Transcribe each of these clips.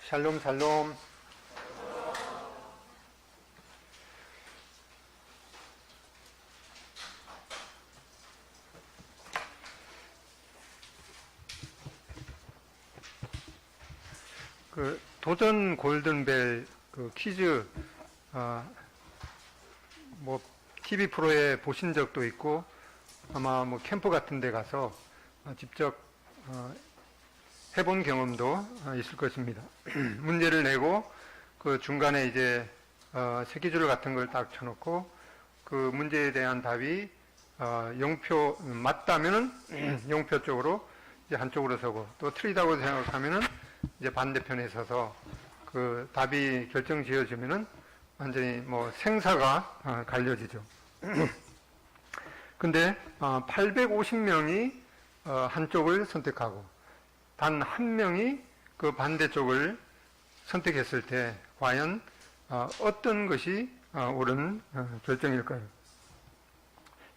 샬롬 샬롬. 그 도전 골든벨 그 퀴즈 뭐 TV 프로에 보신 적도 있고 아마 뭐 캠프 같은 데 가서 직접 해본 경험도 있을 것입니다. 문제를 내고 그 중간에 이제 새끼줄 같은 걸 딱 쳐놓고 그 문제에 대한 답이 0표 맞다면은 0표 쪽으로 이제 한쪽으로 서고 또 틀리다고 생각하면은 이제 반대편에 서서 그 답이 결정 지어지면은 완전히 뭐 생사가 갈려지죠. 근데 850명이 한쪽을 선택하고 단 한 명이 그 반대쪽을 선택했을 때 과연 어떤 것이 옳은 결정일까요?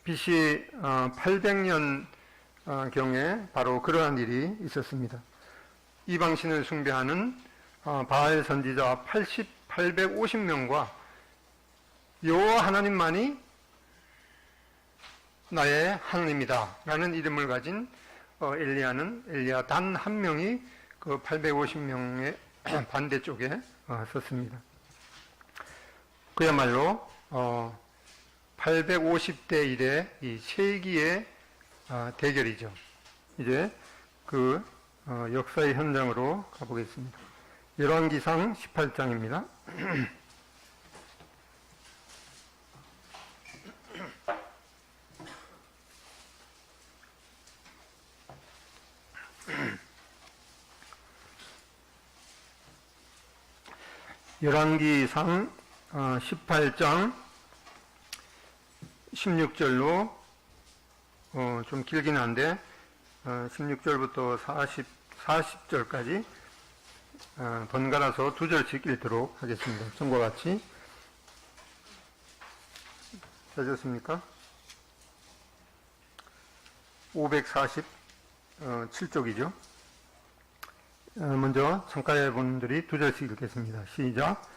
BC 800년 경에 바로 그러한 일이 있었습니다. 이방신을 숭배하는 바알 선지자 850명과 여호와 하나님만이 나의 하나님이다 라는 이름을 가진 엘리야 단 한 명이 그 850명의 반대쪽에 섰습니다. 그야말로 850대 1의 이 세기의 대결이죠. 이제 그 역사의 현장으로 가보겠습니다. 열왕기상 18장입니다. 열왕기상 18장 16절로 좀 길긴 한데 16절부터 40절까지 번갈아서 두 절씩 읽도록 하겠습니다. 전과 같이 되셨습니까? 547쪽이죠. 먼저 창가의 분들이 두 절씩 읽겠습니다. 시작.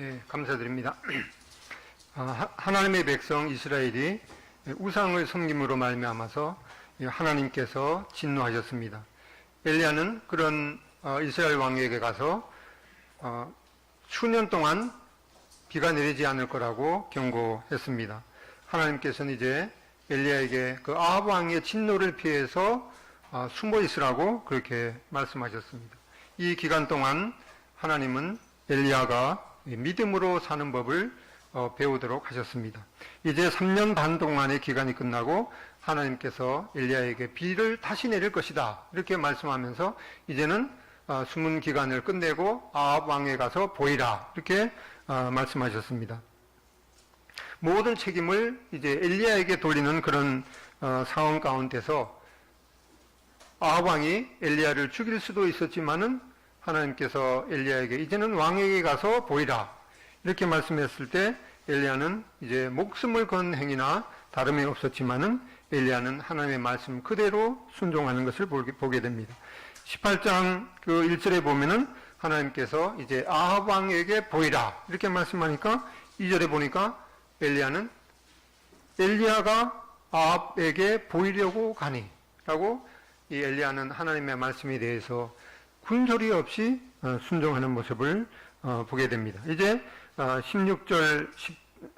예, 감사드립니다. 하나님의 백성 이스라엘이 우상을 섬김으로 말미암아서 하나님께서 진노하셨습니다. 엘리야는 그런 이스라엘 왕에게 가서 수년 동안 비가 내리지 않을 거라고 경고했습니다. 하나님께서는 이제 엘리야에게 그 아합 왕의 진노를 피해서 숨어 있으라고 그렇게 말씀하셨습니다. 이 기간 동안 하나님은 엘리야가 믿음으로 사는 법을 배우도록 하셨습니다. 이제 3년 반 동안의 기간이 끝나고 하나님께서 엘리야에게 비를 다시 내릴 것이다 이렇게 말씀하면서 이제는 숨은 기간을 끝내고 아합 왕에 가서 보이라 이렇게 말씀하셨습니다. 모든 책임을 이제 엘리야에게 돌리는 그런 상황 가운데서 아합 왕이 엘리야를 죽일 수도 있었지만은 하나님께서 엘리야에게 이제는 왕에게 가서 보이라 이렇게 말씀했을 때 엘리야는 이제 목숨을 건 행위나 다름이 없었지만은 엘리야는 하나님의 말씀 그대로 순종하는 것을 보게 됩니다. 18장 그 1절에 보면은 하나님께서 이제 아합 왕에게 보이라 이렇게 말씀하니까 2절에 보니까 엘리야가 아합에게 보이려고 가니 라고 이 엘리야는 하나님의 말씀에 대해서 군소리 없이 순종하는 모습을 보게 됩니다. 이제 16절,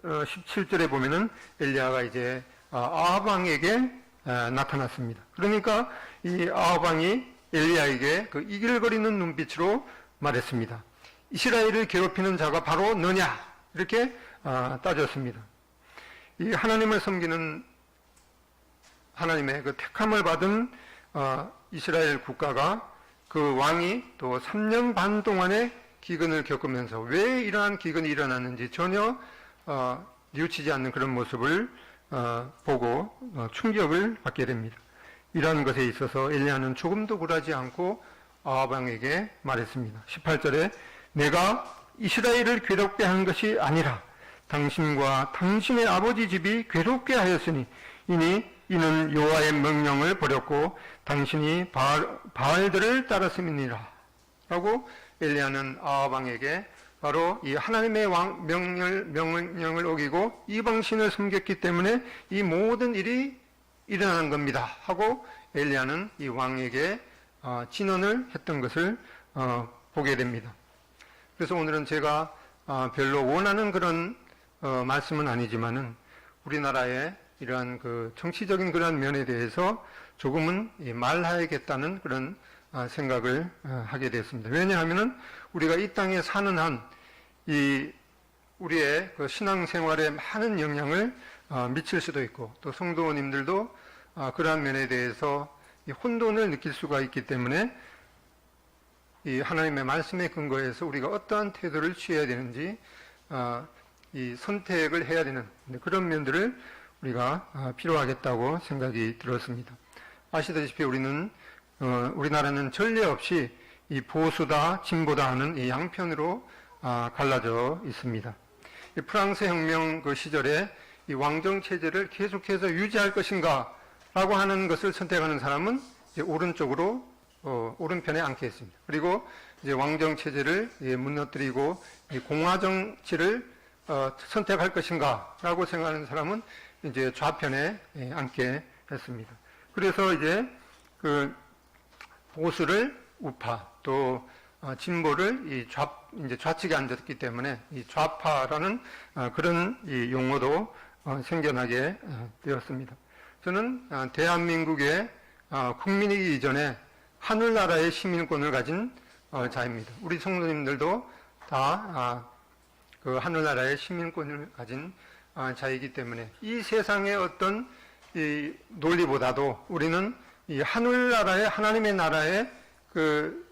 17절에 보면은 엘리야가 이제 아합 왕에게 나타났습니다. 그러니까 이 아합 왕이 엘리야에게 그 이글거리는 눈빛으로 말했습니다. 이스라엘을 괴롭히는 자가 바로 너냐? 이렇게 따졌습니다. 이 하나님을 섬기는 하나님의 그 택함을 받은 이스라엘 국가가 그 왕이 또 3년 반 동안의 기근을 겪으면서 왜 이러한 기근이 일어났는지 전혀 뉘우치지 않는 그런 모습을 보고 충격을 받게 됩니다. 이러한 것에 있어서 엘리야는 조금도 굴하지 않고 아합 왕에게 말했습니다. 18절에 내가 이스라엘을 괴롭게 한 것이 아니라 당신과 당신의 아버지 집이 괴롭게 하였으니 이는 여호와의 명령을 버렸고 당신이 바알들을 따랐음이니라 라고 엘리야는 아합 왕에게 바로 이 하나님의 명령을 어기고 이방신을 섬겼기 때문에 이 모든 일이 일어난 겁니다 하고 엘리야는 이 왕에게 진언을 했던 것을 보게 됩니다. 그래서 오늘은 제가 별로 원하는 그런 말씀은 아니지만은 우리나라의 이러한 그 정치적인 그런 면에 대해서 조금은 말해야겠다는 그런 생각을 하게 되었습니다. 왜냐하면은 우리가 이 땅에 사는 한 우리의 그 신앙생활에 많은 영향을 미칠 수도 있고 또 성도님들도 그러한 면에 대해서 혼돈을 느낄 수가 있기 때문에 이 하나님의 말씀에 근거해서 우리가 어떠한 태도를 취해야 되는지 이 선택을 해야 되는 그런 면들을 우리가 필요하겠다고 생각이 들었습니다. 아시다시피 우리나라는 전례 없이 이 보수다 진보다 하는 이 양편으로 갈라져 있습니다. 이 프랑스 혁명 그 시절에 이 왕정 체제를 계속해서 유지할 것인가 라고 하는 것을 선택하는 사람은 이제 오른편에 앉게 했습니다. 그리고 이제 왕정 체제를 무너뜨리고 이 공화 정치를 선택할 것인가 라고 생각하는 사람은 이제 좌편에 앉게 했습니다. 그래서 이제 그 보수를 우파 또 진보를 이제 좌측에 앉았기 때문에 이 좌파라는 그런 이 용어도 생겨나게 되었습니다. 저는 대한민국의 국민이기 이전에 하늘나라의 시민권을 가진 자입니다. 우리 성도님들도 다 그 하늘나라의 시민권을 가진 자이기 때문에 이 세상의 어떤 이 논리보다도 우리는 이 하늘나라의 하나님의 나라의 그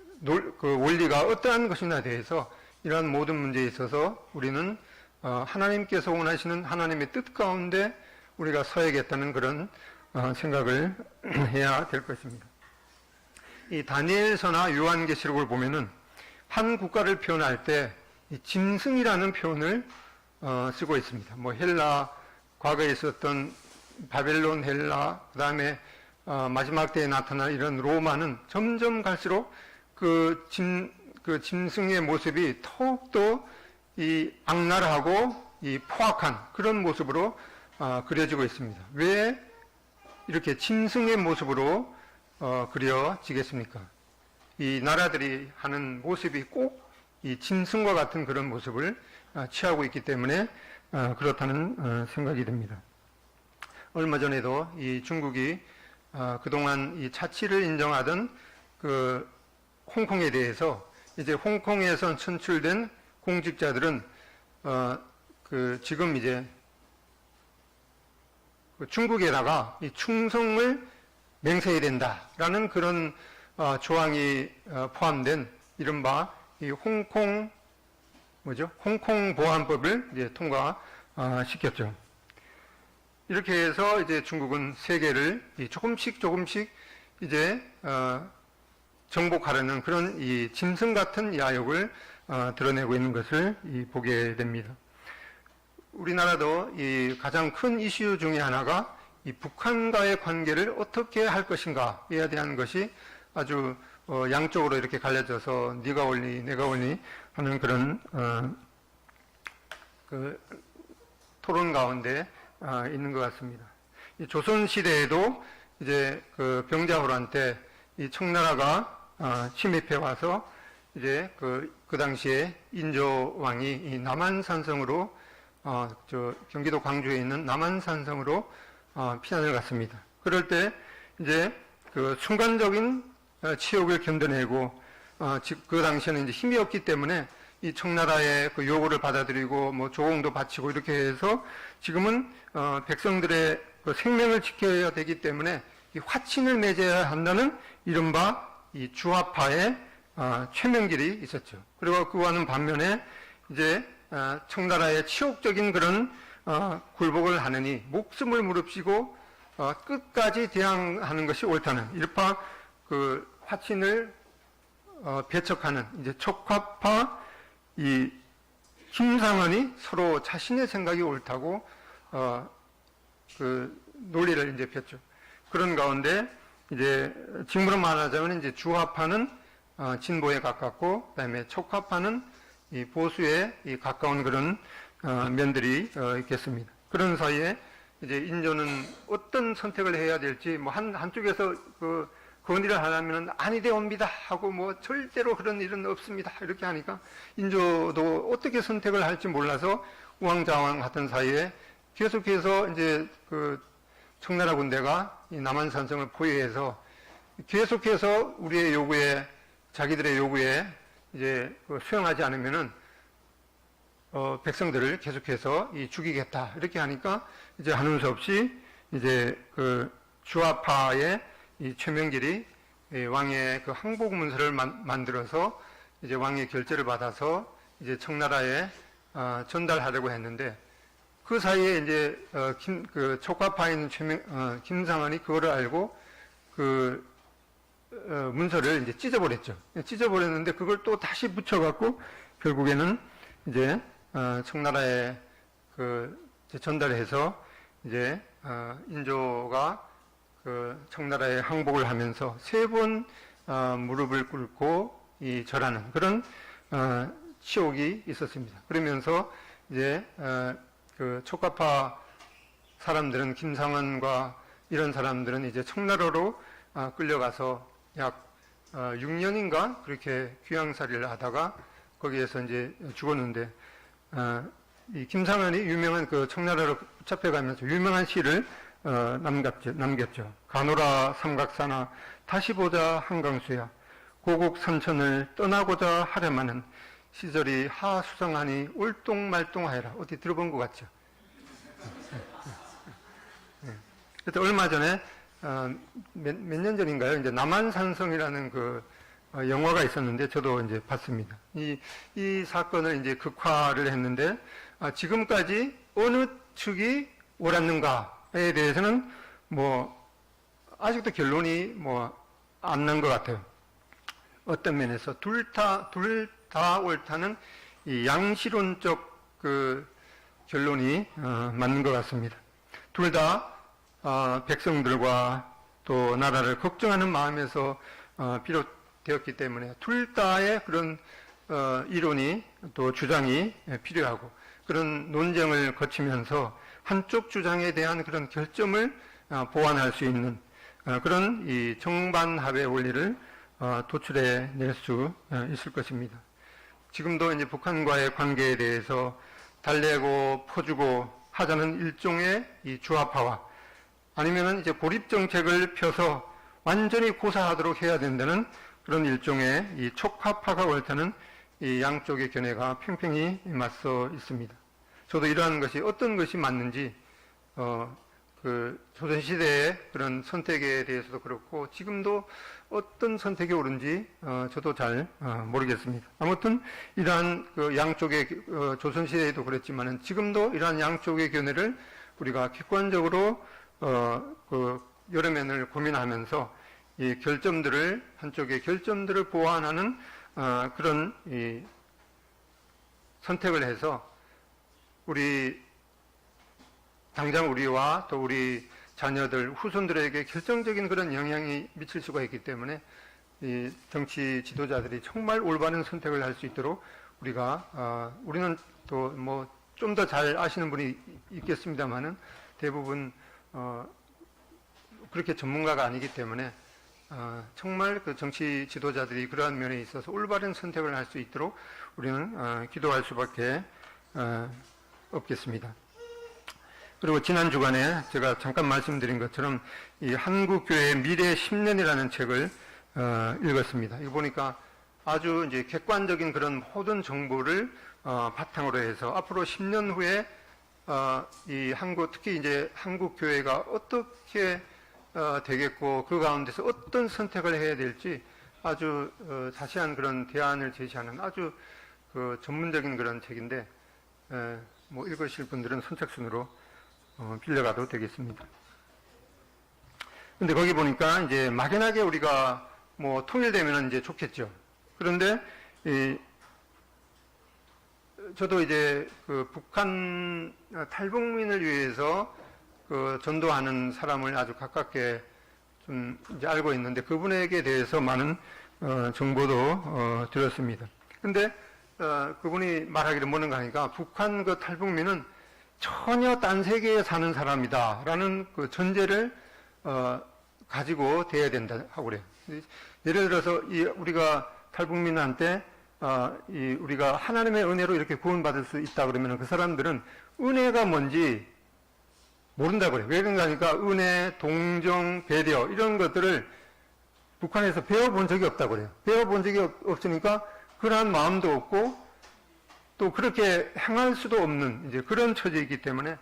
원리가 어떠한 것이냐에 대해서 이러한 모든 문제에 있어서 우리는 하나님께서 원하시는 하나님의 뜻 가운데 우리가 서야겠다는 그런 생각을 해야 될 것입니다. 이 다니엘서나 요한계시록을 보면은 한 국가를 표현할 때 이 짐승이라는 표현을 쓰고 있습니다. 뭐 과거에 있었던 바벨론, 헬라, 그 다음에 마지막 때에 나타날 이런 로마는 점점 갈수록 그 짐승의 모습이 더욱더 이 악랄하고 이 포악한 그런 모습으로 그려지고 있습니다. 왜 이렇게 짐승의 모습으로 그려지겠습니까? 이 나라들이 하는 모습이 꼭 이 짐승과 같은 그런 모습을 취하고 있기 때문에 그렇다는 생각이 듭니다. 얼마 전에도 이 중국이 그동안 이 자치를 인정하던 그 홍콩에 대해서 이제 홍콩에서 선출된 공직자들은 지금 이제 그 중국에다가 이 충성을 맹세해야 된다라는 그런 조항이 포함된 이른바 이 홍콩 보안법을 이제 통과시켰죠. 이렇게 해서 이제 중국은 세계를 조금씩 이제 정복하려는 그런 이 짐승 같은 야욕을 드러내고 있는 것을 보게 됩니다. 우리나라도 이 가장 큰 이슈 중에 하나가 이 북한과의 관계를 어떻게 할 것인가에 대한 것이 아주 양쪽으로 이렇게 갈려져서 네가 옳니 내가 옳니 하는 그런 그 토론 가운데 있는 것 같습니다. 이 조선 시대에도 이제 그 병자호란때 이 청나라가 침입해 와서 이제 그 당시에 인조 왕이 이 남한산성으로 경기도 광주에 있는 남한산성으로 피난을 갔습니다. 그럴 때 이제 그 순간적인 치욕을 견뎌내고 그 당시에는 이제 힘이 없기 때문에 이 청나라의 그 요구를 받아들이고 뭐 조공도 바치고 이렇게 해서 지금은 백성들의 그 생명을 지켜야 되기 때문에 이 화친을 맺어야 한다는 이른바 이 주화파의 최명길이 있었죠. 그리고 그와는 반면에 이제 청나라의 치욕적인 그런 굴복을 하느니 목숨을 무릅쓰고 끝까지 대항하는 것이 옳다는 이른바 그 화친을 배척하는 이제 척화파 이 김상헌이 서로 자신의 생각이 옳다고 그 논리를 이제 폈죠. 그런 가운데 이제 지금으로 말하자면 이제 주화파는 진보에 가깝고 그다음에 척화파는 이 보수에 가까운 그런 면들이 있겠습니다. 그런 사이에 이제 인조는 어떤 선택을 해야 될지 뭐 한쪽에서 그 건의를 하려면 아니 되옵니다 하고 뭐 절대로 그런 일은 없습니다 이렇게 하니까 인조도 어떻게 선택을 할지 몰라서 우왕좌왕 하던 사이에 계속해서 이제 그 청나라 군대가 이 남한산성을 포위해서 계속해서 우리의 요구에 자기들의 요구에 이제 수용하지 않으면은 백성들을 계속해서 죽이겠다 이렇게 하니까 이제 하는 수 없이 이제 그 주화파의 이 최명길이 왕의 그 항복 문서를 만들어서 이제 왕의 결재를 받아서 이제 청나라에 전달하려고 했는데 그 사이에 이제 그 척화파인 김상헌이 그거를 알고 그 문서를 이제 찢어버렸죠. 찢어버렸는데 그걸 또 다시 붙여갖고 결국에는 이제 청나라에 전달해서 이제 인조가 그 청나라에 항복을 하면서 3번 무릎을 꿇고 절하는 그런 치욕이 있었습니다. 그러면서 이제 그 척화파 사람들은 김상헌과 이런 사람들은 이제 청나라로 끌려가서 약 6년인가 그렇게 귀양살이를 하다가 거기에서 이제 죽었는데 이 김상헌이 유명한 그 청나라로 붙잡혀가면서 유명한 시를 남겼죠. 가노라 삼각사나 다시 보자 한강수야 고국 산천을 떠나고자 하려마는 시절이 하수상하니 올똥말똥하여라. 어디 들어본 것 같죠? 그래서 얼마 전에 몇 년 전인가요? 이제 남한산성이라는 그 영화가 있었는데 저도 이제 봤습니다. 이 사건을 이제 극화를 했는데 지금까지 어느 측이 옳았는가에 대해서는 뭐 아직도 결론이 뭐 안 난 것 같아요. 어떤 면에서 둘 다 옳다는 이 양시론적 그 결론이 맞는 것 같습니다. 둘 다 백성들과 또 나라를 걱정하는 마음에서 비롯되었기 때문에 둘 다의 그런 이론이 또 주장이 필요하고 그런 논쟁을 거치면서 한쪽 주장에 대한 그런 결점을 보완할 수 있는 그런 이 정반합의 원리를 도출해 낼 수 있을 것입니다. 지금도 이제 북한과의 관계에 대해서 달래고 퍼주고 하자는 일종의 이 주화파와 아니면은 이제 고립 정책을 펴서 완전히 고사하도록 해야 된다는 그런 일종의 이 촉파파가 옳다는 이 양쪽의 견해가 팽팽히 맞서 있습니다. 저도 이러한 것이 어떤 것이 맞는지 그 조선시대의 그런 선택에 대해서도 그렇고 지금도 어떤 선택이 옳은지 저도 잘 모르겠습니다. 아무튼 이러한 그 양쪽의 조선시대에도 그랬지만은 지금도 이러한 양쪽의 견해를 우리가 객관적으로 그 여러 면을 고민하면서 이 결점들을 한쪽의 결점들을 보완하는 그런 이 선택을 해서 우리 당장 우리와 또 우리 자녀들, 후손들에게 결정적인 그런 영향이 미칠 수가 있기 때문에 이 정치 지도자들이 정말 올바른 선택을 할 수 있도록 우리는 또 뭐 좀 더 잘 아시는 분이 있겠습니다만은 대부분 그렇게 전문가가 아니기 때문에 정말 그 정치 지도자들이 그러한 면에 있어서 올바른 선택을 할 수 있도록 우리는 기도할 수밖에 없겠습니다. 그리고 지난 주간에 제가 잠깐 말씀드린 것처럼 이 한국교회의 미래 10년이라는 책을 읽었습니다. 이거 보니까 아주 이제 객관적인 그런 모든 정보를 바탕으로 해서 앞으로 10년 후에 이 특히 이제 한국교회가 어떻게 되겠고 그 가운데서 어떤 선택을 해야 될지 아주 자세한 그런 대안을 제시하는 아주 그 전문적인 그런 책인데 뭐 읽으실 분들은 선착순으로 빌려가도 되겠습니다. 근데 거기 보니까 이제 막연하게 우리가 뭐 통일되면 이제 좋겠죠. 그런데 저도 이제 그 북한 탈북민을 위해서 그 전도하는 사람을 아주 가깝게 좀 이제 알고 있는데 그분에게 대해서 많은 정보도 들었습니다. 근데 그분이 말하기를 뭐는가 하니까 북한 그 탈북민은 전혀 딴 세계에 사는 사람이다라는 그 전제를 가지고 돼야 된다 하고 그래요. 예를 들어서 우리가 탈북민한테 우리가 하나님의 은혜로 이렇게 구원받을 수 있다 그러면 그 사람들은 은혜가 뭔지 모른다고 그래요. 왜 그런가 하니까 은혜, 동정, 배려 이런 것들을 북한에서 배워본 적이 없다고 그래요. 배워본 적이 없으니까 그러한 마음도 없고 또 그렇게 행할 수도 없는 이제 그런 처지이기 때문에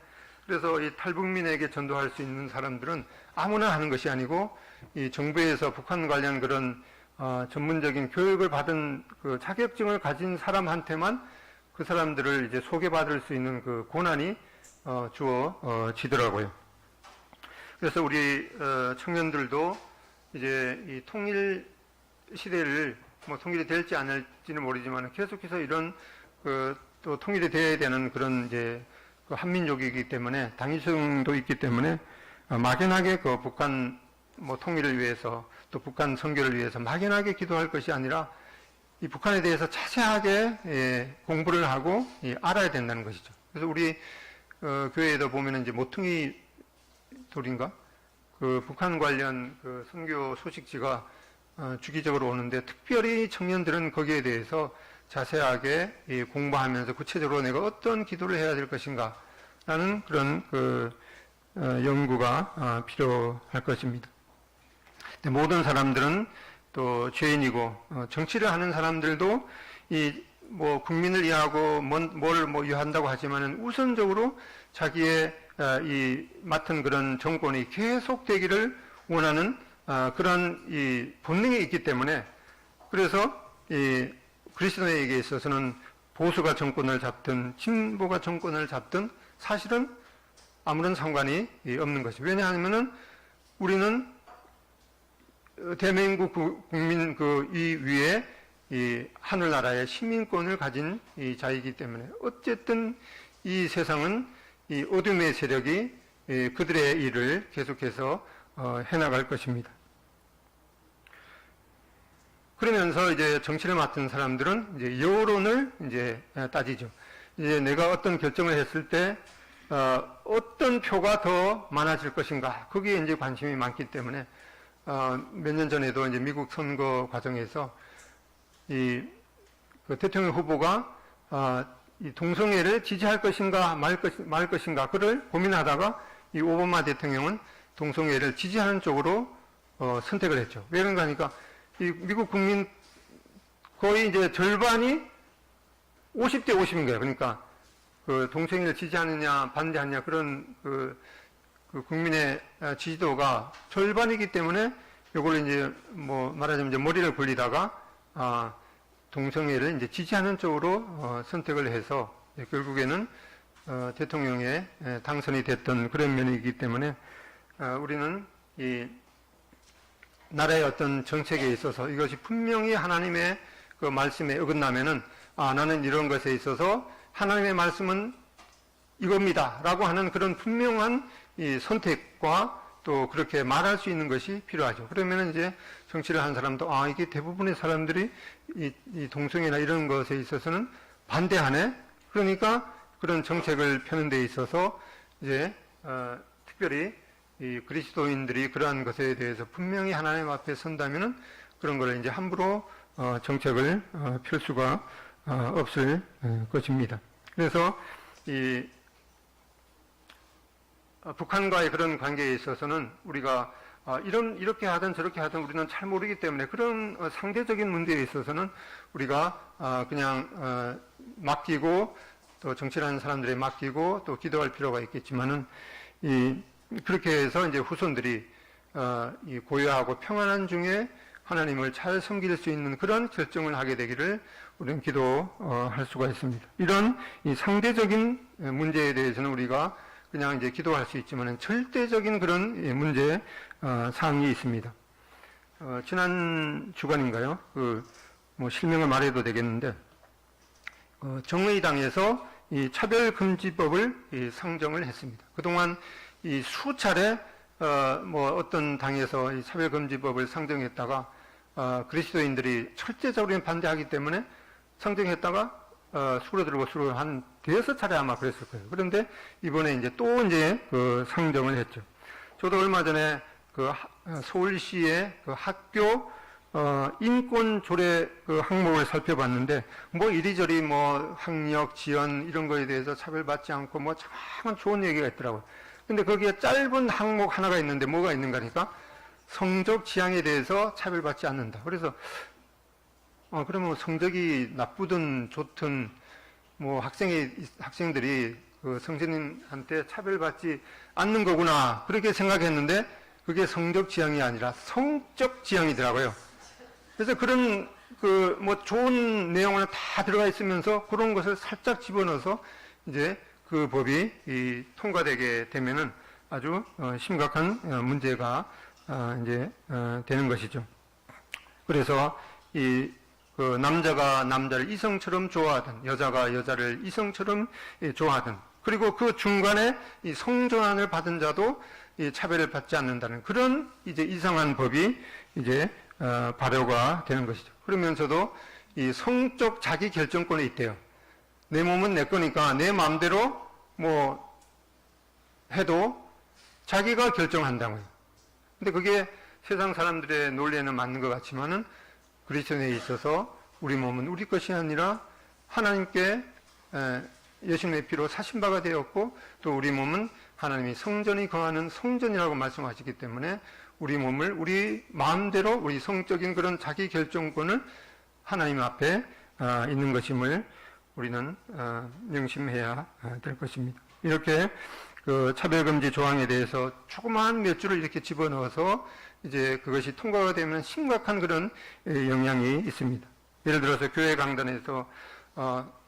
그래서 이 탈북민에게 전도할 수 있는 사람들은 아무나 하는 것이 아니고 이 정부에서 북한 관련 그런 전문적인 교육을 받은 그 자격증을 가진 사람한테만 그 사람들을 이제 소개받을 수 있는 그 권한이 주어지더라고요. 그래서 우리 청년들도 이제 이 통일 시대를 뭐 통일이 될지 안 될지는 모르지만 계속해서 이런 또 통일이 돼야 되는 그런 이제 그 한민족이기 때문에 당위성도 있기 때문에 막연하게 그 북한 뭐 통일을 위해서 또 북한 선교를 위해서 막연하게 기도할 것이 아니라 이 북한에 대해서 자세하게 공부를 하고 알아야 된다는 것이죠. 그래서 우리 교회에도 보면은 이제 모퉁이 돌인가 그 북한 관련 그 선교 소식지가 주기적으로 오는데 특별히 청년들은 거기에 대해서 자세하게 공부하면서 구체적으로 내가 어떤 기도를 해야 될 것인가 라는 그런 그 연구가 필요할 것입니다. 모든 사람들은 또 죄인이고 정치를 하는 사람들도 이 뭐 국민을 위하고 뭘 뭐 위한다고 하지만은 우선적으로 자기의 이 맡은 그런 정권이 계속되기를 원하는 그런 이 본능이 있기 때문에 그래서 이 그리스도인에게 있어서는 보수가 정권을 잡든 진보가 정권을 잡든 사실은 아무런 상관이 없는 것이 왜냐하면은 우리는 대한민국 국민 이 위에 이 하늘나라의 시민권을 가진 이 자이기 때문에 어쨌든 이 세상은 이 어둠의 세력이 그들의 일을 계속해서 해나갈 것입니다. 그러면서 이제 정치를 맡은 사람들은 이제 여론을 이제 따지죠. 이제 내가 어떤 결정을 했을 때 어떤 표가 더 많아질 것인가, 거기에 이제 관심이 많기 때문에 몇 년 전에도 이제 미국 선거 과정에서 그 대통령 후보가 이 동성애를 지지할 것인가 말 것인가 그를 고민하다가 이 오바마 대통령은 동성애를 지지하는 쪽으로 선택을 했죠. 왜 그런가 하니까 이 미국 국민 거의 이제 절반이 50대 50인 거예요. 그러니까 그 동성애를 지지하느냐 반대하느냐 그런 그 국민의 지지도가 절반이기 때문에 요걸 이제 뭐 말하자면 이제 머리를 굴리다가 동성애를 이제 지지하는 쪽으로 선택을 해서 결국에는 대통령에 당선이 됐던 그런 면이기 때문에 우리는 이 나라의 어떤 정책에 있어서 이것이 분명히 하나님의 그 말씀에 어긋나면은 나는 이런 것에 있어서 하나님의 말씀은 이겁니다 라고 하는 그런 분명한 이 선택과 또 그렇게 말할 수 있는 것이 필요하죠. 그러면 이제 정치를 한 사람도 이게 대부분의 사람들이 이 동성애나 이런 것에 있어서는 반대하네. 그러니까 그런 정책을 펴는 데 있어서 이제 특별히 이 그리스도인들이 그러한 것에 대해서 분명히 하나님 앞에 선다면은 그런 걸 이제 함부로 정책을 펼 수가 없을 것입니다. 그래서 이 북한과의 그런 관계에 있어서는 우리가 이렇게 하든 저렇게 하든 우리는 잘 모르기 때문에 그런 상대적인 문제에 있어서는 우리가 그냥 맡기고 또 정치를 하는 사람들에 맡기고 또 기도할 필요가 있겠지만은 그렇게 해서 이제 후손들이 이 고요하고 평안한 중에 하나님을 잘 섬길 수 있는 그런 결정을 하게 되기를 우리는 기도할 수가 있습니다. 이런 이 상대적인 문제에 대해서는 우리가 그냥 이제 기도할 수 있지만 절대적인 그런 문제 사항이 있습니다. 지난 주간인가요? 뭐 실명을 말해도 되겠는데 정의당에서 이 차별금지법을 상정을 했습니다. 그동안 이 수차례 뭐 어떤 당에서 이 차별금지법을 상정했다가 그리스도인들이 철저적으로 반대하기 때문에 상정했다가 수그러들고 한 대여섯 차례 아마 그랬을 거예요. 그런데 이번에 이제 또 이제 상정을 했죠. 저도 얼마 전에 서울시의 학교 인권 조례 항목을 살펴봤는데 뭐 이리저리 뭐 학력, 지연 이런 거에 대해서 차별받지 않고 뭐 참 좋은 얘기가 있더라고요. 근데 거기에 짧은 항목 하나가 있는데 뭐가 있는가 하니까 성적 지향에 대해서 차별받지 않는다. 그래서 그러면 성적이 나쁘든 좋든 뭐 학생들이 성진님한테 차별받지 않는 거구나 그렇게 생각했는데 그게 성적 지향이 아니라 성적 지향이더라고요. 그래서 그런 뭐 좋은 내용은 다 들어가 있으면서 그런 것을 살짝 집어넣어서 이제 그 법이 통과되게 되면은 아주 심각한 문제가 이제 되는 것이죠. 그래서 남자가 남자를 이성처럼 좋아하든 여자가 여자를 이성처럼 좋아하든 그리고 그 중간에 이 성전환을 받은 자도 차별을 받지 않는다는 그런 이제 이상한 법이 이제 발효가 되는 것이죠. 그러면서도 이 성적 자기 결정권이 있대요. 내 몸은 내 거니까 내 마음대로 뭐 해도 자기가 결정한다고요. 근데 그게 세상 사람들의 논리에는 맞는 것 같지만은 그리스도인에 있어서 우리 몸은 우리 것이 아니라 하나님께 예수님의 피로 사신 바가 되었고 또 우리 몸은 하나님이 성전이 거하는 성전이라고 말씀하시기 때문에 우리 몸을 우리 마음대로 우리 성적인 그런 자기 결정권을 하나님 앞에 있는 것임을 우리는 명심해야 될 것입니다. 이렇게 그 차별금지 조항에 대해서 조그마한 몇 줄을 이렇게 집어넣어서 이제 그것이 통과가 되면 심각한 그런 영향이 있습니다. 예를 들어서 교회 강단에서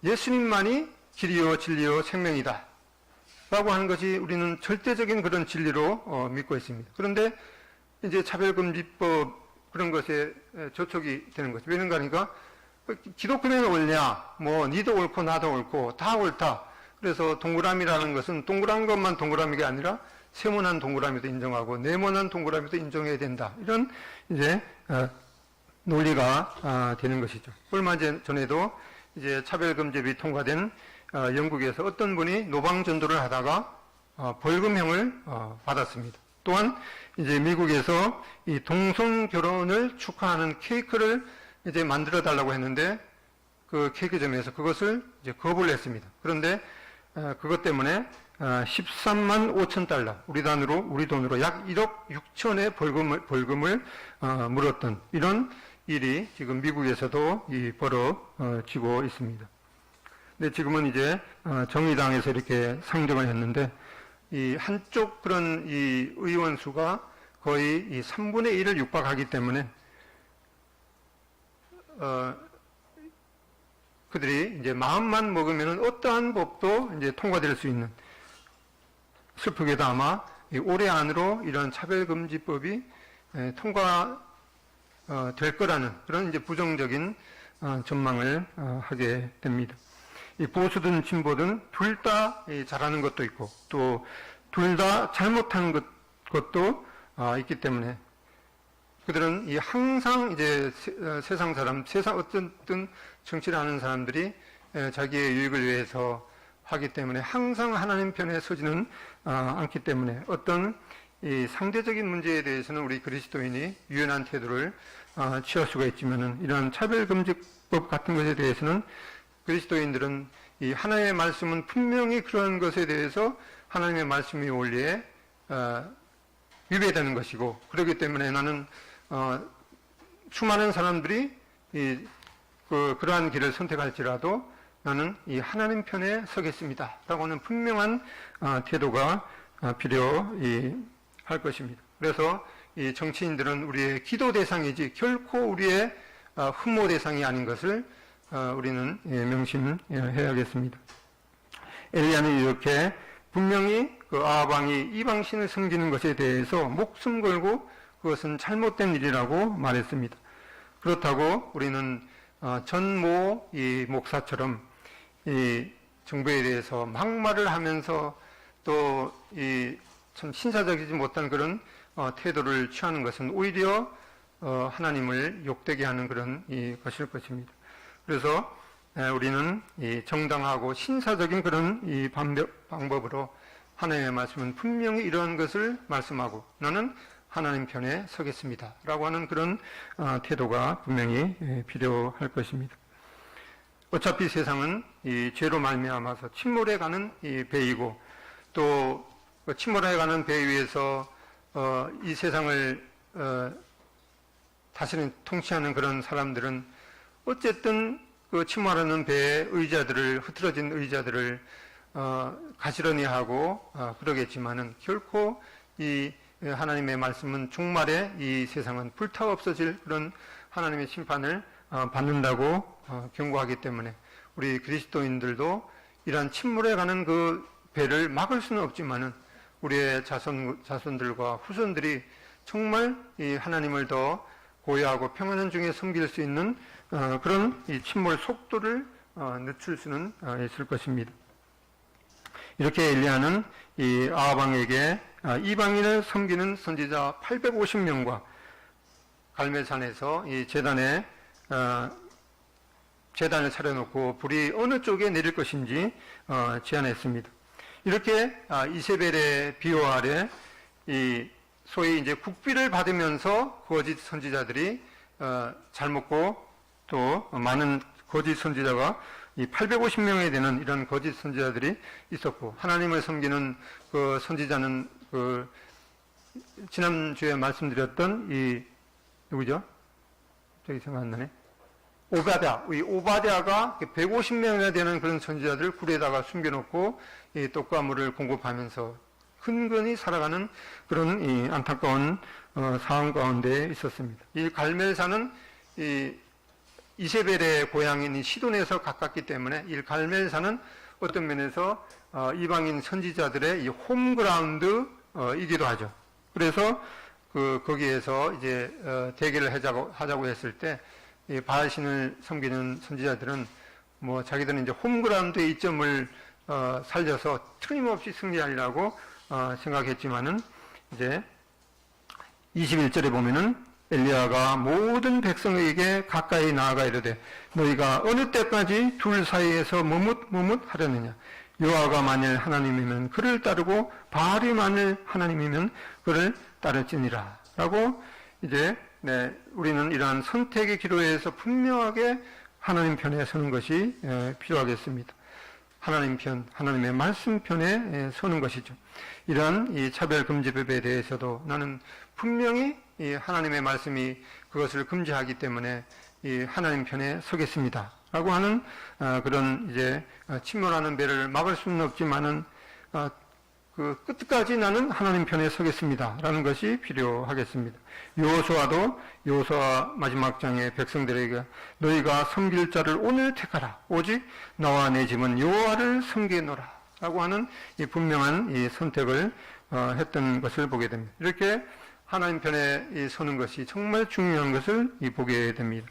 예수님만이 길이요 진리요 생명이다 라고 하는 것이 우리는 절대적인 그런 진리로 믿고 있습니다. 그런데 이제 차별금지법 그런 것에 저촉이 되는 거죠. 왜는가 하니까 기독교는 옳냐, 뭐 니도 옳고 나도 옳고 다 옳다. 그래서 동그라미라는 것은 동그란 것만 동그라미가 아니라 세모난 동그라미도 인정하고 네모난 동그라미도 인정해야 된다. 이런 이제 논리가 되는 것이죠. 얼마 전에도 이제 차별금지법이 통과된 영국에서 어떤 분이 노방전도를 하다가 벌금형을 받았습니다. 또한 이제 미국에서 이 동성 결혼을 축하하는 케이크를 이제 만들어 달라고 했는데 그 케이크점에서 그것을 이제 거부를 했습니다. 그런데 그것 때문에 13만 5천 달러, 우리 돈으로 약 1억 6천의 벌금을 물었던 이런 일이 지금 미국에서도 벌어지고 있습니다. 근데 지금은 이제 정의당에서 이렇게 상정을 했는데 이 한쪽 그런 이 의원 수가 거의 이 3분의 1을 육박하기 때문에 그들이 이제 마음만 먹으면 어떠한 법도 이제 통과될 수 있는, 슬프게도 아마 올해 안으로 이런 차별금지법이 통과될 거라는 그런 이제 부정적인 전망을 하게 됩니다. 이 보수든 진보든 둘 다 잘하는 것도 있고 또 둘 다 잘못한 것도 있기 때문에 그들은 항상 이제 세상 어쨌든 정치를 하는 사람들이 자기의 유익을 위해서 하기 때문에 항상 하나님 편에 서지는 않기 때문에 어떤 이 상대적인 문제에 대해서는 우리 그리스도인이 유연한 태도를 취할 수가 있지만은 이런 차별금지법 같은 것에 대해서는 그리스도인들은 이 하나님의 말씀은 분명히 그런 것에 대해서 하나님의 말씀이 원리에 위배되는 것이고, 그렇기 때문에 나는 수많은 사람들이 그러한 길을 선택할지라도 나는 이 하나님 편에 서겠습니다 라고 하는 분명한 태도가 필요할 것입니다. 그래서 이 정치인들은 우리의 기도 대상이지 결코 우리의 흠모 대상이 아닌 것을 우리는 명심해야겠습니다. 엘리야는 이렇게 분명히 그 아합 왕이 이방신을 섬기는 것에 대해서 목숨 걸고 그것은 잘못된 일이라고 말했습니다. 그렇다고 우리는 전모 이 목사처럼 이 정부에 대해서 막말을 하면서 또 이 참 신사적이지 못한 그런 태도를 취하는 것은 오히려 하나님을 욕되게 하는 그런 것일 것입니다. 그래서 우리는 이 정당하고 신사적인 그런 이 방법으로 하나님의 말씀은 분명히 이러한 것을 말씀하고 나는 하나님 편에 서겠습니다 라고 하는 그런 태도가 분명히 필요할 것입니다. 어차피 세상은 이 죄로 말미암아서 침몰해 가는 이 배이고 또 침몰해 가는 배 위에서 이 세상을 다스리는 통치하는 그런 사람들은 어쨌든 그 침몰하는 배의 흐트러진 의자들을 가시려니 하고 그러겠지만은 결코 이 하나님의 말씀은 종말에 이 세상은 불타 없어질 그런 하나님의 심판을 받는다고 경고하기 때문에 우리 그리스도인들도 이러한 침몰해 가는 그 배를 막을 수는 없지만은 우리의 자손들과 후손들이 정말 이 하나님을 더 고요하고 평안한 중에 섬길 수 있는 그런 이 침몰 속도를 늦출 수는 있을 것입니다. 이렇게 엘리야는 이 아합 왕에게 이방인을 섬기는 선지자 850명과 갈멜산에서 이 재단을 차려놓고 불이 어느 쪽에 내릴 것인지 제안했습니다. 이렇게 이세벨의 비호 아래 이 소위 이제 국비를 받으면서 거짓 선지자들이 잘 먹고 또 많은 거짓 선지자가 이 850명에 되는 이런 거짓 선지자들이 있었고, 하나님을 섬기는 그 선지자는 그 지난주에 말씀드렸던 이 누구죠? 저기 생각 안 나네. 이 오바댜가 150명이나 되는 그런 선지자들을 굴에다가 숨겨놓고 이 떡과 물을 공급하면서 흔근히 살아가는 그런 이 안타까운 상황 가운데 있었습니다. 이 갈멜산은 이 이세벨의 고향인 이 시돈에서 가깝기 때문에 이 갈멜산은 어떤 면에서 이방인 선지자들의 이 홈그라운드이기도 하죠. 그래서 거기에서 이제 대결을 하자고 했을 때 이 바알신을 섬기는 선지자들은 뭐 자기들은 이제 홈그라운드의 이점을 살려서 틀림없이 승리하리라고 생각했지만은 이제 21절에 보면은 엘리야가 모든 백성에게 가까이 나아가 이르되 너희가 어느 때까지 둘 사이에서 머뭇머뭇하려느냐. 여호와가 만일 하나님이면 그를 따르고 바알이 만일 하나님이면 그를 따를지니라. 라고 이제 우리는 이러한 선택의 기로에서 분명하게 하나님 편에 서는 것이 필요하겠습니다. 하나님 편, 하나님의 말씀 편에 서는 것이죠. 이러한 이 차별금지법에 대해서도 나는 분명히 이 하나님의 말씀이 그것을 금지하기 때문에 이 하나님 편에 서겠습니다. 라고 하는 그런 이제 침몰하는 배를 막을 수는 없지만은 그 끝까지 나는 하나님 편에 서겠습니다. 라는 것이 필요하겠습니다. 여호수아도 여호수아 마지막 장에 백성들에게 너희가 섬길 자를 오늘 택하라. 오직 나와 내 집은 여호와를 섬기노라. 라고 하는 이 분명한 이 선택을 했던 것을 보게 됩니다. 이렇게 하나님 편에 서는 것이 정말 중요한 것을 보게 됩니다.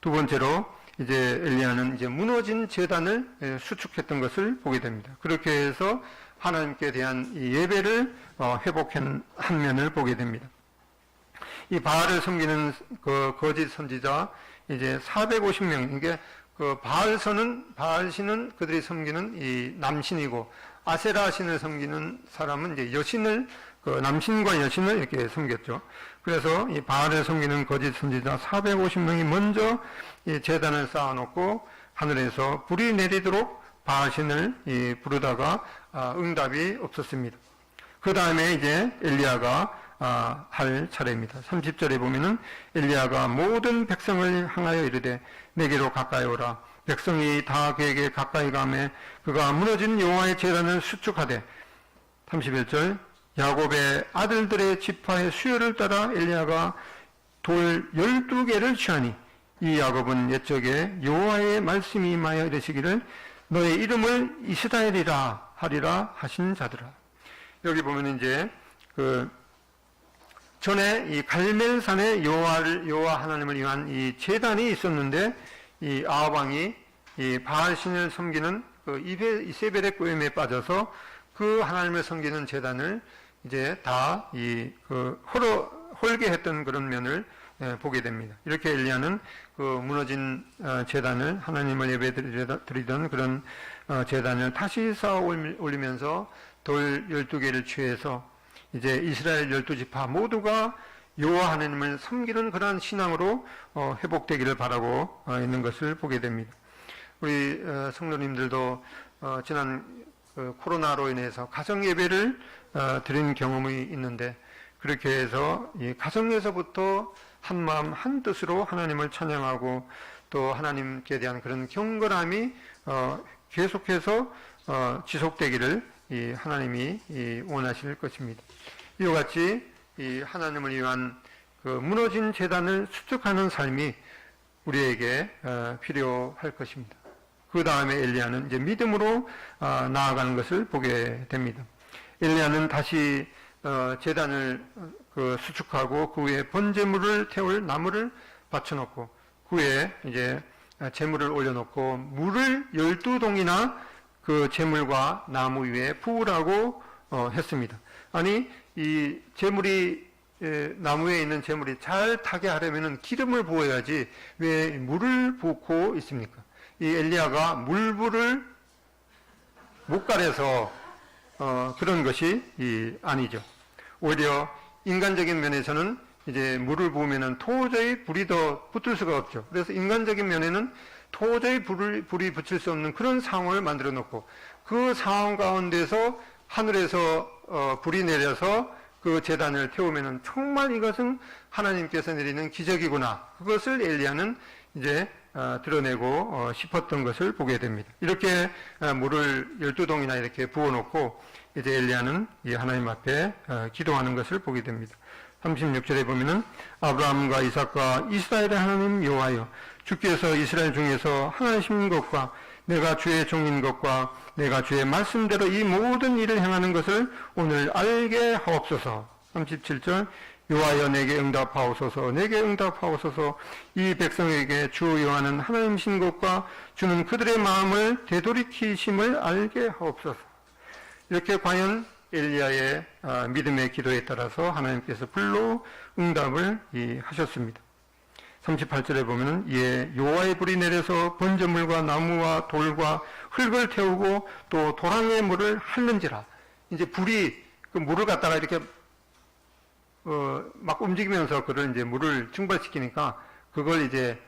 두 번째로 이제 엘리야는 이제 무너진 제단을 수축했던 것을 보게 됩니다. 그렇게 해서 하나님께 대한 이 예배를 회복한 한 면을 보게 됩니다. 이 바알을 섬기는 그 거짓 선지자 이제 450명, 이게 그 바알신은 그들이 섬기는 이 남신이고 아세라 신을 섬기는 사람은 이제 여신을 그 남신과 여신을 이렇게 섬겼죠. 그래서 이 바알을 섬기는 거짓 선지자 450명이 먼저 이 제단을 쌓아놓고 하늘에서 불이 내리도록 바알신을 부르다가 응답이 없었습니다. 그 다음에 이제 엘리야가 할 차례입니다. 30절에 보면은 엘리야가 모든 백성을 향하여 이르되 내게로 가까이 오라. 백성이 다 그에게 가까이 가매 그가 무너진 여호와의 제단을 수축하되 31절 야곱의 아들들의 지파의 수요를 따라 엘리야가 돌 12개를 취하니 이 야곱은 옛적에 여호와의 말씀이 임하여 이르시기를 너의 이름을 이스라엘이라 하리라 하신 자들아. 여기 보면 이제 그 전에 이 갈멜산에 여호와 하나님을 위한 이 제단이 있었는데 이 아합 왕이 이 바알 신을 섬기는 그 이세벨의 꼬임에 빠져서 그 하나님을 섬기는 제단을 이제 다 홀게 했던 그런 면을 보게 됩니다. 이렇게 엘리야는 그 무너진 제단을 하나님을 예배드리던 그런 제단을 다시 쌓아 올리면서 돌 12개를 취해서 이제 이스라엘 12지파 모두가 여호와 하나님을 섬기는 그러한 신앙으로 회복되기를 바라고 있는 것을 보게 됩니다. 우리 성도님들도 지난 코로나로 인해서 가정 예배를 드린 경험이 있는데 그렇게 해서 이 가정에서부터 한 마음 한 뜻으로 하나님을 찬양하고 또 하나님께 대한 그런 경건함이 계속해서 지속되기를 이 하나님이 원하실 것입니다. 이와 같이 이 하나님을 위한 그 무너진 제단을 수축하는 삶이 우리에게 필요할 것입니다. 그 다음에 엘리야는 이제 믿음으로 나아가는 것을 보게 됩니다. 엘리야는 다시 제단을 수축하고 그 위에 번제물을 태울 나무를 받쳐놓고 그 위에 이제 제물을 올려놓고 물을 12동이나 그 제물과 나무 위에 부으라고 했습니다. 아니 이 제물이 나무에 있는 제물이 잘 타게 하려면 기름을 부어야지 왜 물을 붓고 있습니까? 이 엘리야가 물불을 못 가려서 그런 것이 아니죠. 오히려 인간적인 면에서는 이제 물을 부으면은 도저히 불이 더 붙을 수가 없죠. 그래서 인간적인 면에는 도저히 불이 붙일 수 없는 그런 상황을 만들어 놓고 그 상황 가운데서 하늘에서 불이 내려서 그 제단을 태우면은 정말 이것은 하나님께서 내리는 기적이구나. 그것을 엘리야는 이제 드러내고 싶었던 것을 보게 됩니다. 이렇게 물을 12동이나 이렇게 부어놓고 이제 엘리야는 이 하나님 앞에 기도하는 것을 보게 됩니다. 36절에 보면은 아브라함과 이삭과 이스라엘의 하나님 여호와여 주께서 이스라엘 중에서 하나이신 것과 내가 주의 종인 것과 내가 주의 말씀대로 이 모든 일을 행하는 것을 오늘 알게 하옵소서. 37절 여호와여 내게 응답하옵소서. 내게 응답하옵소서. 이 백성에게 주 여호와는 하나님이신 것과 주는 그들의 마음을 되돌이키심을 알게 하옵소서. 이렇게 과연 엘리야의 믿음의 기도에 따라서 하나님께서 불로 응답을 하셨습니다. 38절에 보면은 이에 여호와의 불이 내려서 번제물과 나무와 돌과 흙을 태우고 또 도랑의 물을 핥는지라. 이제 불이 그 물을 갖다가 이렇게 막 움직이면서 그걸 이제 물을 증발시키니까 그걸 이제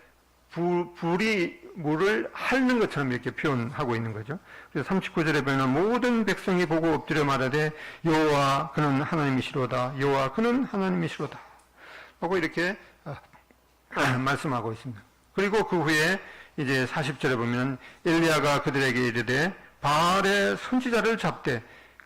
불이 물을 핥는 것처럼 이렇게 표현하고 있는 거죠. 그래서 39절에 보면 모든 백성이 보고 엎드려 말하되 여호와 그는 하나님이시로다. 여호와 그는 하나님이시로다. 하고 이렇게 말씀하고 있습니다. 그리고 그 후에 이제 40절에 보면 엘리야가 그들에게 이르되 바알의 선지자를 잡되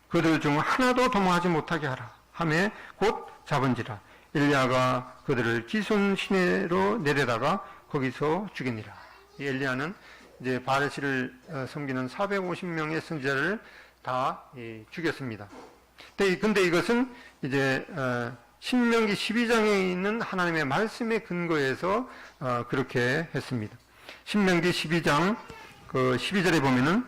그들 중 하나도 도망하지 못하게 하라 하매 곧 잡은지라. 엘리야가 그들을 기손 시내로 내려다가 거기서 죽이니라. 이 엘리야는 이제 바알신을 섬기는 450명의 선지자를 다 죽였습니다. 근데 이것은 이제 신명기 12장에 있는 하나님의 말씀에 근거해서 그렇게 했습니다. 신명기 12장 그 12절에 보면은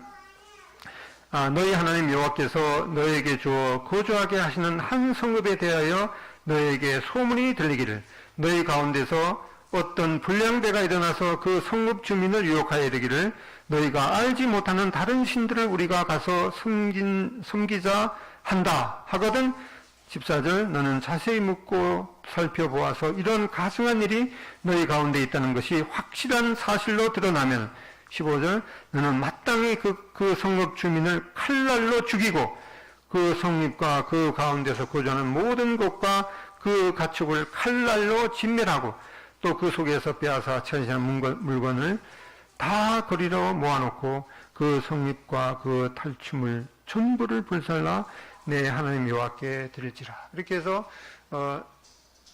너희 하나님 여호와께서 너에게 주어 거주하게 하시는 한 성읍에 대하여 너에게 소문이 들리기를 너희 가운데서 어떤 불량배가 일어나서 그 성읍 주민을 유혹하여 이르기를 너희가 알지 못하는 다른 신들을 우리가 가서 섬기자 한다 하거든 14절 너는 자세히 묻고 살펴보아서 이런 가증한 일이 너희 가운데 있다는 것이 확실한 사실로 드러나면 15절 너는 마땅히 그 성읍 주민을 칼날로 죽이고 그 성읍과 그 가운데서 거주하는 모든 곳과 그 가축을 칼날로 진멸하고 또 그 속에서 빼앗아 천시한 물건을 다 거리로 모아놓고 그 성읍과 그 탈춤을 전부를 불살라 내 하나님 여호와께 드릴지라. 이렇게 해서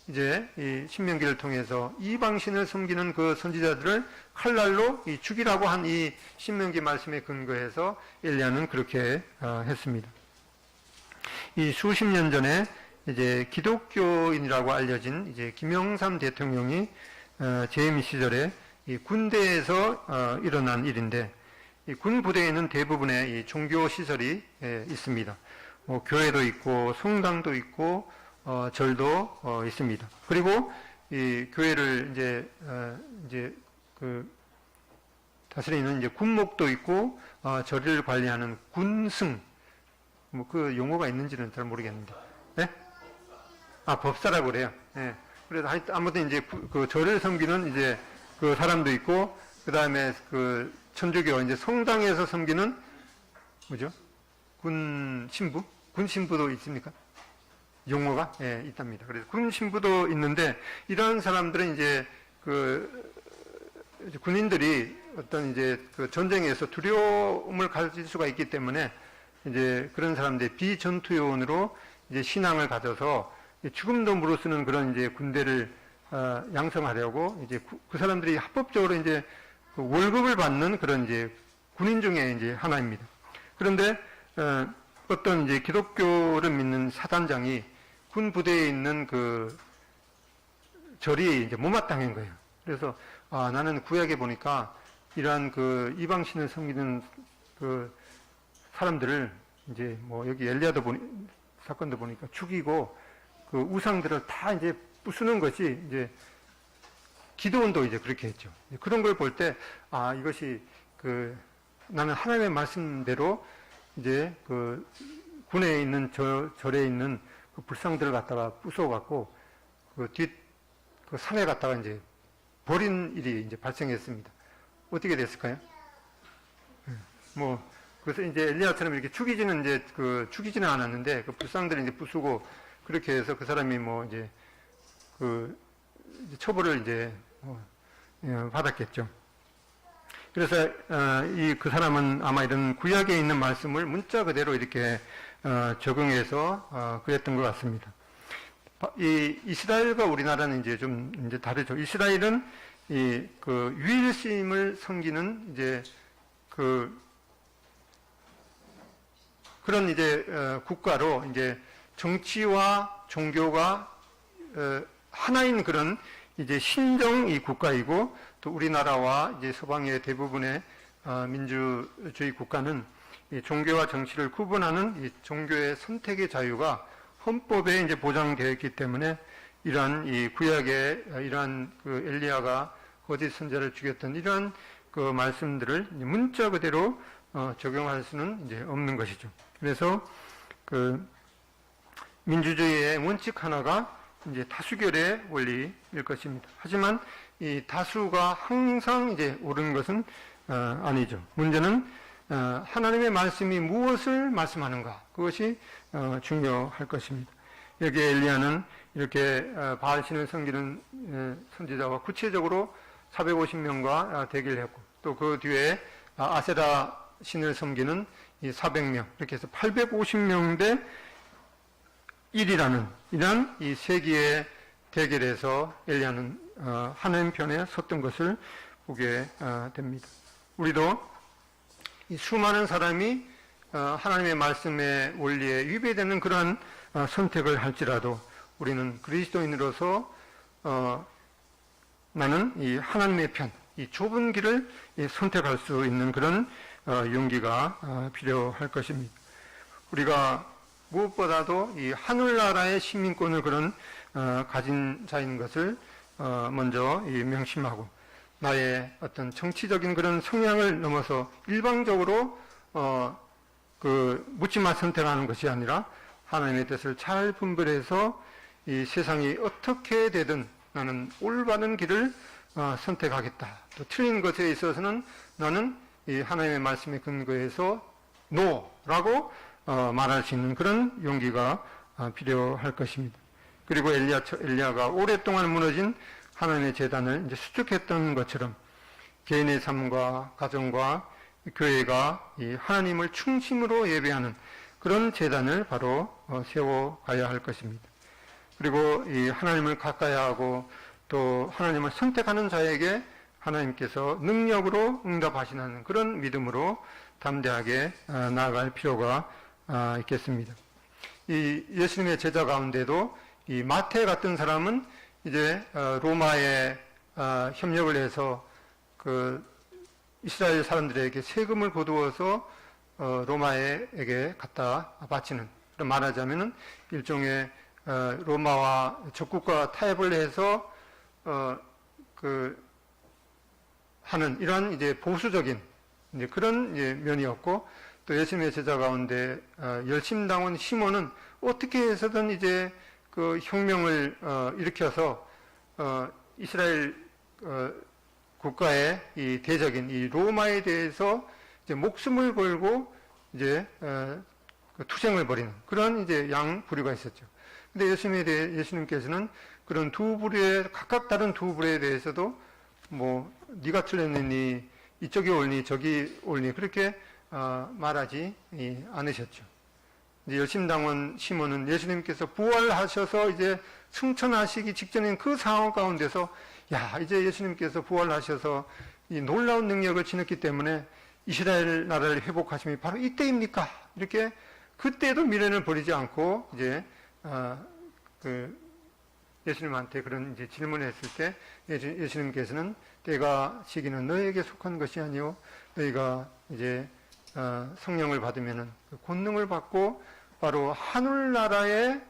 이제 이 신명기를 통해서 이방신을 섬기는 그 선지자들을 칼날로 죽이라고 한 이 신명기 말씀에 근거해서 엘리야는 그렇게 했습니다. 이 수십 년 전에 이제 기독교인이라고 알려진 이제 김영삼 대통령이 재임 시절에 이 군대에서 일어난 일인데 이 군 부대에는 대부분의 이 종교 시설이 있습니다. 뭐 교회도 있고 성당도 있고 절도 있습니다. 그리고 이 교회를 이제 그 다스리는 이제 군목도 있고 절을 관리하는 군승 뭐 그 용어가 있는지는 잘 모르겠는데, 네? 법사라고 그래요. 네. 그래서 아무튼 이제 그 절을 섬기는 이제 그 사람도 있고 그 다음에 그 천주교 이제 성당에서 섬기는 뭐죠? 군 신부도 있습니까? 용어가 있답니다. 그래서 군 신부도 있는데 이런 사람들은 이제 그 군인들이 어떤 이제 그 전쟁에서 두려움을 가질 수가 있기 때문에 이제 그런 사람들이 비전투요원으로 이제 신앙을 가져서 죽음도 무릅쓰는 그런 이제 군대를 양성하려고 이제 그 사람들이 합법적으로 이제 그 월급을 받는 그런 이제 군인 중에 이제 하나입니다. 그런데 어떤 이제 기독교를 믿는 사단장이 군 부대에 있는 그 절이 이제 못마땅한 거예요. 그래서 나는 구약에 보니까 이러한 그 이방신을 섬기는 그 사람들을 이제 뭐 여기 엘리야도 사건도 보니까 죽이고 그 우상들을 다 이제 부수는 것이 이제 기도원도 이제 그렇게 했죠. 그런 걸 볼 때 이것이 그 나는 하나님의 말씀대로 이제 그 군에 있는 절에 있는 그 불상들을 갖다가 부숴갖고 그 산에 갖다가 이제 버린 일이 이제 발생했습니다. 어떻게 됐을까요? 그래서 이제 엘리야처럼 이렇게 죽이지는 않았는데 그 불상들을 이제 부수고 그렇게 해서 그 사람이 뭐 이제 그 처벌을 이제 받았겠죠. 그래서 그 사람은 아마 이런 구약에 있는 말씀을 문자 그대로 이렇게 적응해서 그랬던 것 같습니다. 이 이스라엘과 우리나라는 이제 좀 이제 다르죠. 이스라엘은 그 유일신을 섬기는 이제 그런 이제 국가로 이제 정치와 종교가 하나인 그런 이제 신정 이 국가이고 또 우리나라와 이제 서방의 대부분의 민주주의 국가는 이 종교와 정치를 구분하는 이 종교의 선택의 자유가 헌법에 이제 보장되어 있기 때문에 이러한 이 구약의 이러한 그 엘리야가 거짓 선지자를 죽였던 이러한 그 말씀들을 문자 그대로 적용할 수는 이제 없는 것이죠. 그래서 그 민주주의의 원칙 하나가 이제 다수결의 원리일 것입니다. 하지만 이 다수가 항상 이제 옳은 것은 아니죠. 문제는 하나님의 말씀이 무엇을 말씀하는가, 그것이 중요할 것입니다. 여기 엘리야는 이렇게 바알신을 섬기는 선지자와 구체적으로 450명과 대기를 했고, 또 그 뒤에 아세라 신을 섬기는 이 400명, 이렇게 해서 850명 대 1이라는 이런 이 세기의 대결에서 엘리야는 하나님 편에 섰던 것을 보게 됩니다. 우리도 이 수많은 사람이 하나님의 말씀의 원리에 위배되는 그러한 선택을 할지라도 우리는 그리스도인으로서 나는 이 하나님의 편, 이 좁은 길을 선택할 수 있는 그런 용기가 필요할 것입니다. 우리가 무엇보다도 이 하늘나라의 시민권을 그런 가진 자인 것을 먼저 명심하고, 나의 어떤 정치적인 그런 성향을 넘어서 일방적으로 그 묻지마 선택하는 것이 아니라 하나님의 뜻을 잘 분별해서 이 세상이 어떻게 되든 나는 올바른 길을 선택하겠다. 또 틀린 것에 있어서는 나는 이 하나님의 말씀에 근거해서 노라고 말할 수 있는 그런 용기가 필요할 것입니다. 그리고 엘리야가 오랫동안 무너진 하나님의 제단을 이제 수축했던 것처럼 개인의 삶과 가정과 교회가 이 하나님을 충심으로 예배하는 그런 제단을 바로 세워가야 할 것입니다. 그리고 이 하나님을 가까이 하고 또 하나님을 선택하는 자에게 하나님께서 능력으로 응답하시는 그런 믿음으로 담대하게 나아갈 필요가 있겠습니다. 이 예수님의 제자 가운데도 이 마태 같은 사람은 이제 로마에 협력을 해서 그 이스라엘 사람들에게 세금을 거두어서 로마에게 갖다 바치는, 그런 말하자면은 일종의 로마와 적국과 타협을 해서 그 하는 이러한 이제 보수적인 이제 그런 면이었고, 또 예수님의 제자 가운데 열심당원 시몬은 어떻게 해서든 이제 그 혁명을 일으켜서 이스라엘 국가의 이 대적인 이 로마에 대해서 이제 목숨을 걸고 이제 투쟁을 벌이는 그런 이제 양 부류가 있었죠. 근데 예수님께서는 그런 두 부류에 각각 다른 두 부류에 대해서도 뭐 네가 틀렸느니 이쪽이 옳니 저기 옳니 그렇게 말하지 않으셨죠. 이제 열심당원 시몬은 예수님께서 부활하셔서 이제 승천하시기 직전인 그 상황 가운데서 야, 이제 예수님께서 부활하셔서 이 놀라운 능력을 지녔기 때문에 이스라엘 나라를 회복하심이 바로 이때입니까? 이렇게 그때도 미련을 버리지 않고 이제 그 예수님한테 그런 이제 질문을 했을 때 예수님께서는 때가 시기는 너에게 속한 것이 아니요 너희가 이제 성령을 받으면은 그 권능을 받고 바로 하늘나라의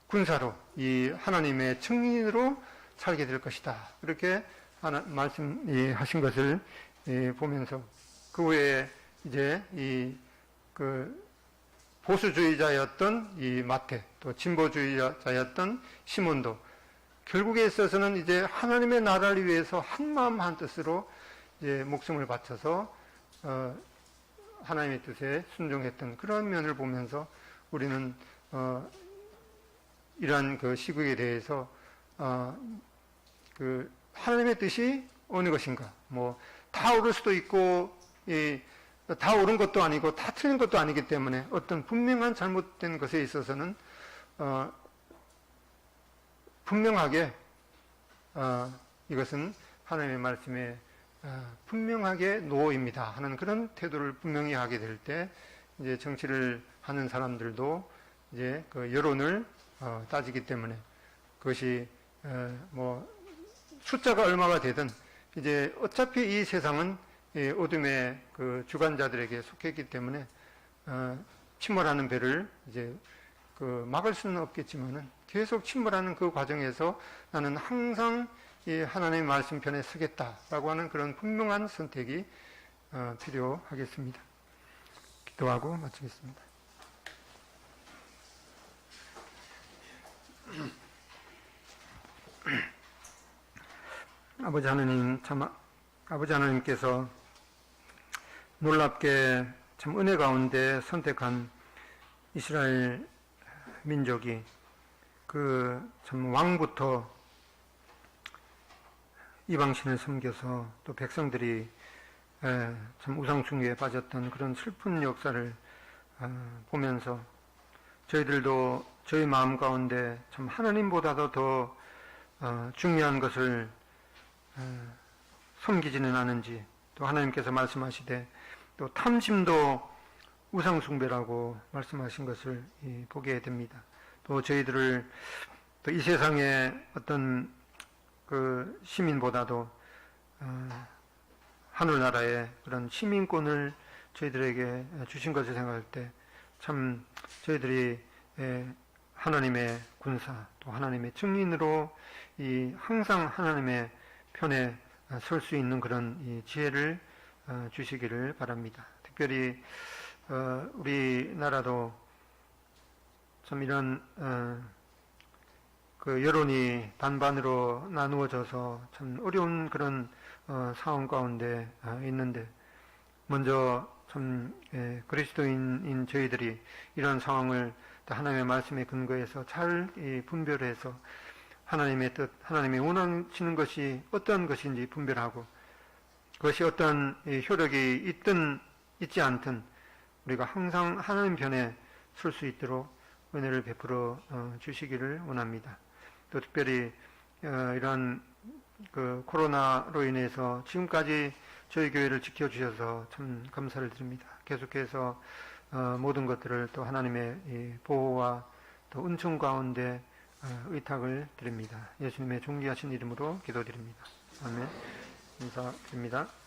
군사로 이 하나님의 증인으로 살게 될 것이다. 그렇게 말씀하신 것을 보면서 그 후에 이제 그 보수주의자였던 이 마태, 또 진보주의자였던 시몬도 결국에 있어서는 이제 하나님의 나라를 위해서 한 마음 한 뜻으로 이제 목숨을 바쳐서 하나님의 뜻에 순종했던 그런 면을 보면서 우리는 이러한 그 시국에 대해서 그 하나님의 뜻이 어느 것인가, 뭐 다 옳을 수도 있고 다 옳은 것도 아니고 다 틀린 것도 아니기 때문에 어떤 분명한 잘못된 것에 있어서는 분명하게 이것은 하나님의 말씀에 분명하게 노입니다 하는 그런 태도를 분명히 하게 될 때 이제 정치를 하는 사람들도 이제 그 여론을 따지기 때문에 그것이 뭐 숫자가 얼마가 되든 이제 어차피 이 세상은 어둠의 그 주관자들에게 속했기 때문에 침몰하는 배를 이제 막을 수는 없겠지만은 계속 침몰하는 그 과정에서 나는 항상 이 하나님의 말씀 편에 서겠다라고 하는 그런 분명한 선택이 필요하겠습니다. 기도하고 마치겠습니다. 아버지 하나님께서 놀랍게 참 은혜 가운데 선택한 이스라엘 민족이 참 왕부터 이방신을 섬겨서 또 백성들이 참 우상숭배에 빠졌던 그런 슬픈 역사를 보면서 저희들도 저희 마음 가운데 참 하나님보다도 더 중요한 것을 섬기지는 않은지, 또 하나님께서 말씀하시되 또 탐심도 우상숭배라고 말씀하신 것을 보게 됩니다. 또 저희들을 또 이 세상의 어떤 그 시민보다도 하늘나라의 그런 시민권을 저희들에게 주신 것을 생각할 때 참 저희들이 하나님의 군사 또 하나님의 증인으로 항상 하나님의 편에 설 수 있는 그런 이 지혜를 주시기를 바랍니다. 특별히 우리나라도 참 이런 그 여론이 반반으로 나누어져서 참 어려운 그런 상황 가운데 있는데, 먼저 참 그리스도인인 저희들이 이런 상황을 하나님의 말씀에 근거해서 잘 분별해서 하나님의 뜻, 하나님이 원하시는 것이 어떤 것인지 분별하고, 그것이 어떤 효력이 있든 있지 않든 우리가 항상 하나님 편에 설 수 있도록 은혜를 베풀어 주시기를 원합니다. 또 특별히 이런 그 코로나로 인해서 지금까지 저희 교회를 지켜주셔서 참 감사를 드립니다. 계속해서 모든 것들을 또 하나님의 보호와 또 은총 가운데 의탁을 드립니다. 예수님의 존귀하신 이름으로 기도드립니다. 아멘. 감사드립니다.